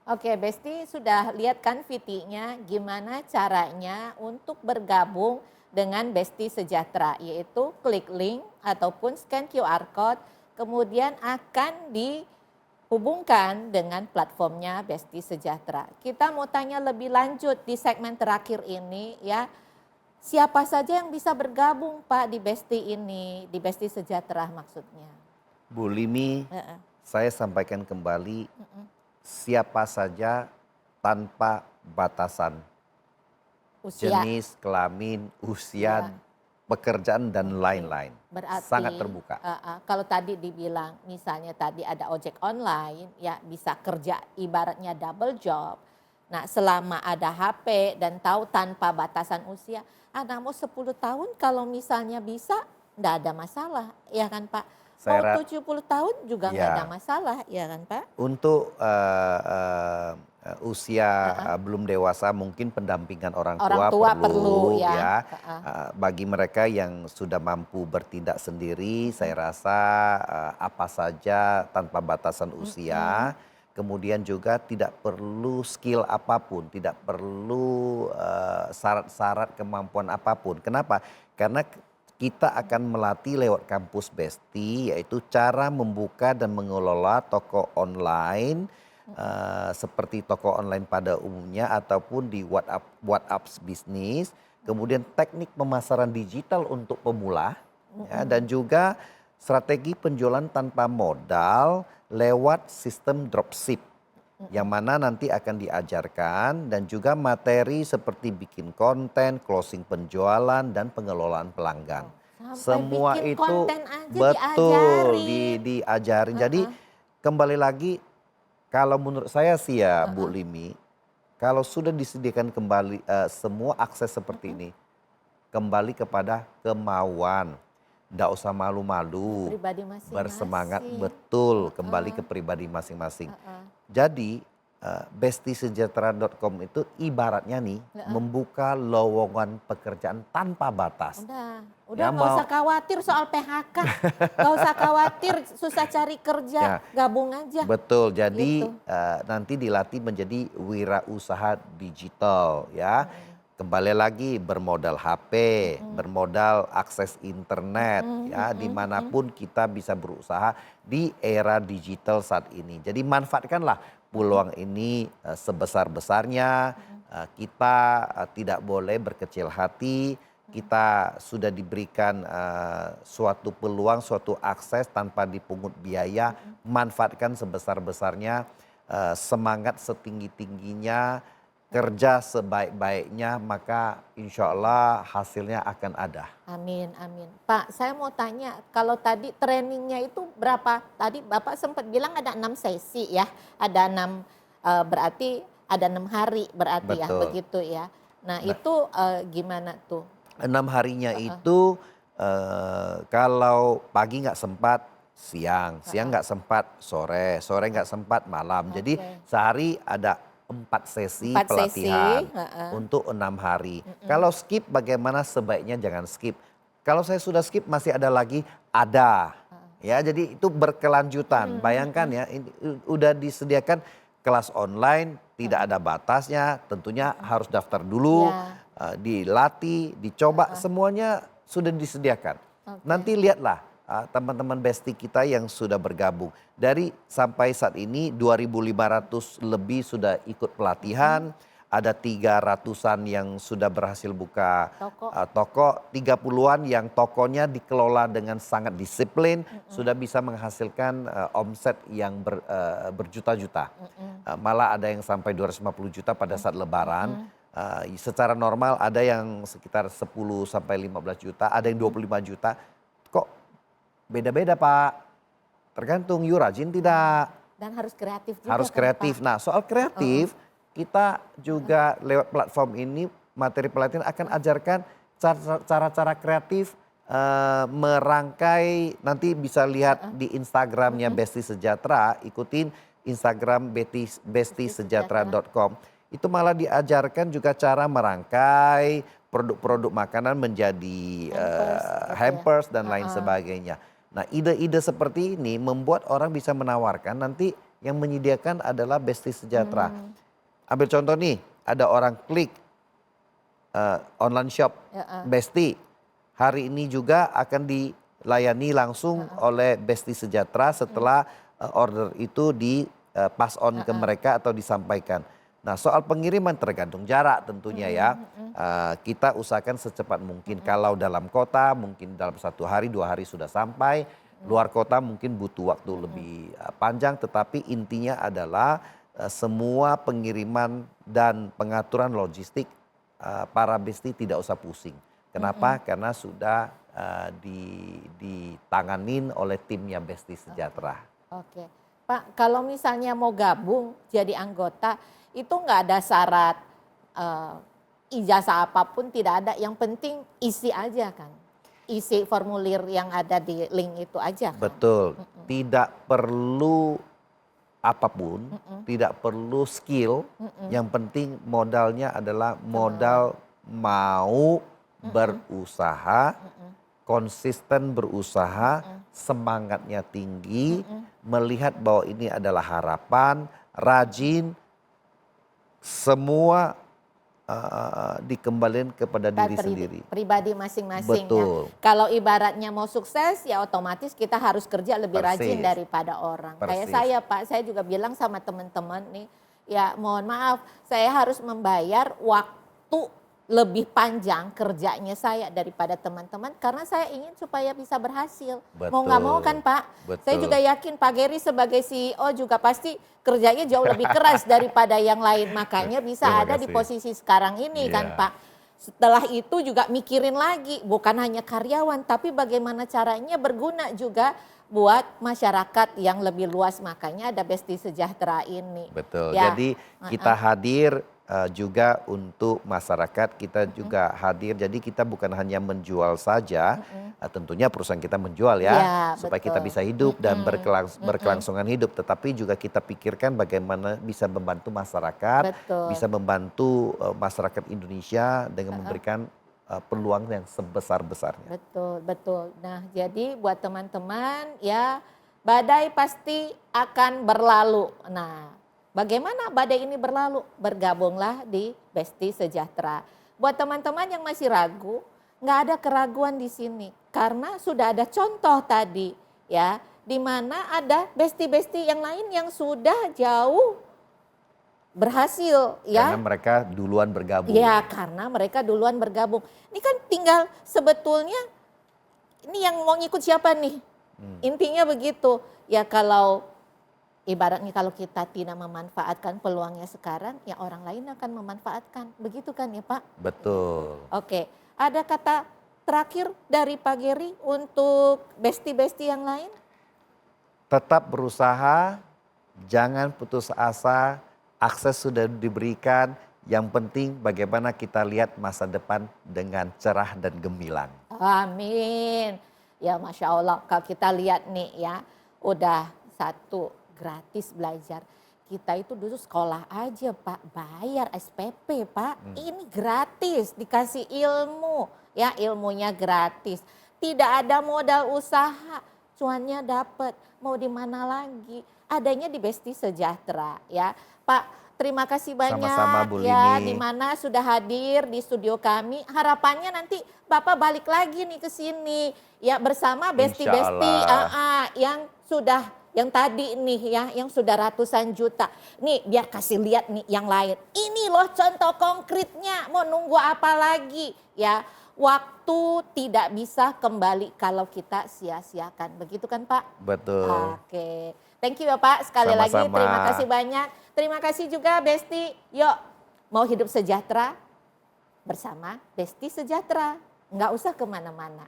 Oke, Besti sudah lihat kan VT-nya gimana caranya untuk bergabung dengan Besti Sejahtera, yaitu klik link ataupun scan QR code, kemudian akan dihubungkan dengan platformnya Besti Sejahtera. Kita mau tanya lebih lanjut di segmen terakhir ini ya, siapa saja yang bisa bergabung Pak di Besti ini, di Besti Sejahtera maksudnya? Bu Limi, Heeh, saya sampaikan kembali heeh. siapa saja tanpa batasan Usia, jenis, kelamin, ya. usia, pekerjaan dan Oke, lain-lain. Sangat berarti terbuka. kalau tadi dibilang misalnya tadi ada ojek online ya bisa kerja ibaratnya double job. Nah selama ada HP dan tahu tanpa batasan usia, anak mau 10 tahun kalau misalnya bisa nggak ada masalah ya kan Pak. Saya Mau 70 tahun juga nggak ada ya, masalah ya kan Pak. untuk usia Heeh. belum dewasa mungkin pendampingan orang Orang tua tua perlu perlu ya. ya. Heeh. Bagi mereka yang sudah mampu bertindak sendiri, Mm, saya rasa apa saja tanpa batasan mm, mm. usia. Kemudian juga tidak perlu skill apapun, tidak perlu syarat-syarat kemampuan apapun. Kenapa? Karena kita akan melatih lewat kampus Besti, yaitu cara membuka dan mengelola toko online seperti toko online pada umumnya ataupun di WhatsApp bisnis. Kemudian teknik pemasaran digital untuk pemula ya, dan juga strategi penjualan tanpa modal lewat sistem dropship yang mana nanti akan diajarkan, dan juga materi seperti bikin konten, closing penjualan, dan pengelolaan pelanggan. Sampai Semua bikin itu konten aja betul diajarin. diajarin. Jadi Heeh, kembali lagi, kalau menurut saya sih ya Bu heeh. Limi, kalau sudah disediakan kembali semua akses seperti Mhm. ini, kembali kepada kemauan. Tidak usah Ya malu-malu, pribadi bersemangat masing-masing. betul kembali Heeh, ke pribadi masing-masing. heeh, Jadi bestisejahtera.com itu ibaratnya nih heeh. membuka lowongan pekerjaan tanpa batas. Udah Ya nggak usah mau khawatir soal PHK, nggak usah khawatir susah cari kerja, ya gabung aja, betul. Jadi gitu. nanti dilatih menjadi wirausaha digital ya. Mhm, Kembali lagi bermodal HP, mhm, bermodal akses internet mhm, ya, mhm, mhm, dimanapun kita bisa berusaha di era digital saat ini. Jadi manfaatkanlah mhm, peluang ini sebesar-besarnya. mhm, Kita tidak boleh berkecil hati. mhm, Kita sudah diberikan suatu peluang, suatu akses tanpa dipungut biaya. mhm. Manfaatkan sebesar-besarnya, semangat setinggi-tingginya, kerja sebaik-baiknya, maka insya Allah hasilnya akan ada. Amin, amin. Pak, saya mau tanya, kalau tadi trainingnya itu berapa? Tadi Bapak sempat bilang ada 6 sesi ya, ada 6 berarti ada 6 hari berarti ya, Betul. begitu ya. Nah Nah, itu gimana tuh? 6 harinya Heeh, itu kalau pagi nggak sempat, siang, siang heeh, nggak sempat, sore, sore heeh. nggak sempat, malam. Jadi Oke. sehari ada 4 sesi 4 sesi, pelatihan heeh, untuk 6 hari. mhm, Kalau skip bagaimana, sebaiknya jangan skip. Kalau saya sudah skip masih ada lagi, ada. heeh. Ya, jadi itu berkelanjutan. Mhm, Bayangkan mhm, ya, ini udah disediakan kelas online, tidak heeh, ada batasnya, tentunya heeh. harus daftar dulu, Iya, dilatih, dicoba, heeh, semuanya sudah disediakan. oke. Nanti lihatlah teman-teman Besti kita yang sudah bergabung. Dari sampai saat ini 2.500 lebih sudah ikut Mhm, pelatihan, ada 300-an yang sudah berhasil buka toko, toko, 30-an yang tokonya dikelola dengan sangat disiplin, mhm, sudah bisa menghasilkan omset yang berjuta-juta. mhm, Malah ada yang sampai 250 juta pada mhm, saat lebaran. mhm, Secara normal ada yang sekitar 10 sampai 15 juta, ada yang mhm. 25 juta. Kok beda-beda Pak, tergantung you rajin Oh, tidak, dan harus kreatif juga harus kan, Pak? kreatif. Nah soal Heeh, kreatif, kita heeh, juga lewat platform ini, materi pelatihan akan heeh, ajarkan cara-cara kreatif merangkai. Nanti bisa lihat heeh, di Instagramnya mhm, Besti Sejahtera, ikutin Instagram Besti Sejahtera, bestisejahtera.com. Itu malah diajarkan juga cara merangkai mhm, produk-produk makanan menjadi hampers gitu ya? hampers dan lain Heeh, sebagainya. Nah ide-ide seperti ini membuat orang bisa menawarkan nanti yang menyediakan adalah Besti Sejahtera. Ambil contoh nih, ada orang klik online shop Besti. Hari ini juga akan dilayani langsung oleh Besti Sejahtera setelah order itu di pass on ke mereka atau disampaikan. Nah, soal pengiriman tergantung jarak tentunya ya. Kita usahakan secepat mungkin. Kalau dalam kota mungkin dalam 1 hari 2 hari sudah sampai. Luar kota mungkin butuh waktu lebih panjang. Tetapi intinya adalah semua pengiriman dan pengaturan logistik para Besti tidak usah pusing. Kenapa? Karena sudah ditanganin oleh timnya Besti Sejahtera. Oke, Pak, kalau misalnya mau gabung jadi anggota, itu nggak ada syarat ijazah apapun, tidak ada. Yang penting isi aja kan, isi formulir yang ada di link itu aja kan? Betul, tidak perlu apapun, tidak perlu skill, yang penting modalnya adalah modal mau berusaha, konsisten berusaha, semangatnya tinggi, melihat bahwa ini adalah harapan, rajin, semua dikembalikan kepada diri sendiri. Pribadi masing-masing ya. Betul. Kalau ibaratnya mau sukses ya otomatis kita harus kerja lebih rajin daripada orang. Kayak saya Pak, saya juga bilang sama teman-teman nih, ya mohon maaf saya harus membayar waktu lebih panjang kerjanya saya daripada teman-teman karena saya ingin supaya bisa berhasil. Betul. Mau nggak mau kan Pak? Betul. Saya juga yakin Pak Geri sebagai CEO juga pasti kerjanya jauh lebih keras daripada yang lain. Makanya bisa ada di posisi sekarang ini kan Pak. Setelah itu juga mikirin lagi bukan hanya karyawan tapi bagaimana caranya berguna juga buat masyarakat yang lebih luas. Makanya ada Besti Sejahtera ini. Betul, ya. jadi kita hadir juga untuk masyarakat, kita juga hadir. Jadi kita bukan hanya menjual saja, tentunya perusahaan kita menjual ya supaya kita bisa hidup dan berkelangsungan hidup. Tetapi juga kita pikirkan bagaimana bisa membantu masyarakat, bisa membantu masyarakat Indonesia dengan memberikan peluang yang sebesar-besarnya. Betul, betul. Nah jadi buat teman-teman ya badai pasti akan berlalu. Nah bagaimana badai ini berlalu? Bergabunglah di Besti Sejahtera. Buat teman-teman yang masih ragu, nggak ada keraguan di sini. Karena sudah ada contoh tadi ya, di mana ada besti-besti yang lain yang sudah jauh berhasil ya. Karena mereka duluan bergabung. Ya, karena mereka duluan bergabung. Ini kan tinggal sebetulnya ini yang mau ngikut siapa nih? Intinya begitu. Ya kalau ibaratnya kalau kita tidak memanfaatkan peluangnya sekarang, ya orang lain akan memanfaatkan. Begitu kan ya Pak? Betul. Oke, ada kata terakhir dari Pak Geri untuk besti-besti yang lain? Tetap berusaha, jangan putus asa, akses sudah diberikan. Yang penting bagaimana kita lihat masa depan dengan cerah dan gemilang. Amin. Ya Masya Allah, kalau kita lihat nih ya, udah satu gratis belajar. Kita itu dulu sekolah aja Pak, bayar SPP Pak. Ini gratis, dikasih ilmu. Ya ilmunya gratis. Tidak ada modal usaha, cuannya dapat. Mau di mana lagi? Adanya di Besti Sejahtera ya. Pak, terima kasih banyak. Sama-sama Bu Lini. Ya, di mana sudah hadir di studio kami. Harapannya nanti Bapak balik lagi nih ke sini. Ya bersama besti-besti yang sudah yang tadi nih ya, yang sudah ratusan juta. Nih biar kasih lihat nih yang lain. Ini loh contoh konkretnya, mau nunggu apa lagi ya. Waktu tidak bisa kembali kalau kita sia-siakan. Begitu kan Pak? Betul. Oke, thank you ya Pak sekali lagi. Terima kasih banyak. Terima kasih juga Besti. Yuk mau hidup sejahtera bersama Besti Sejahtera. Nggak usah kemana-mana.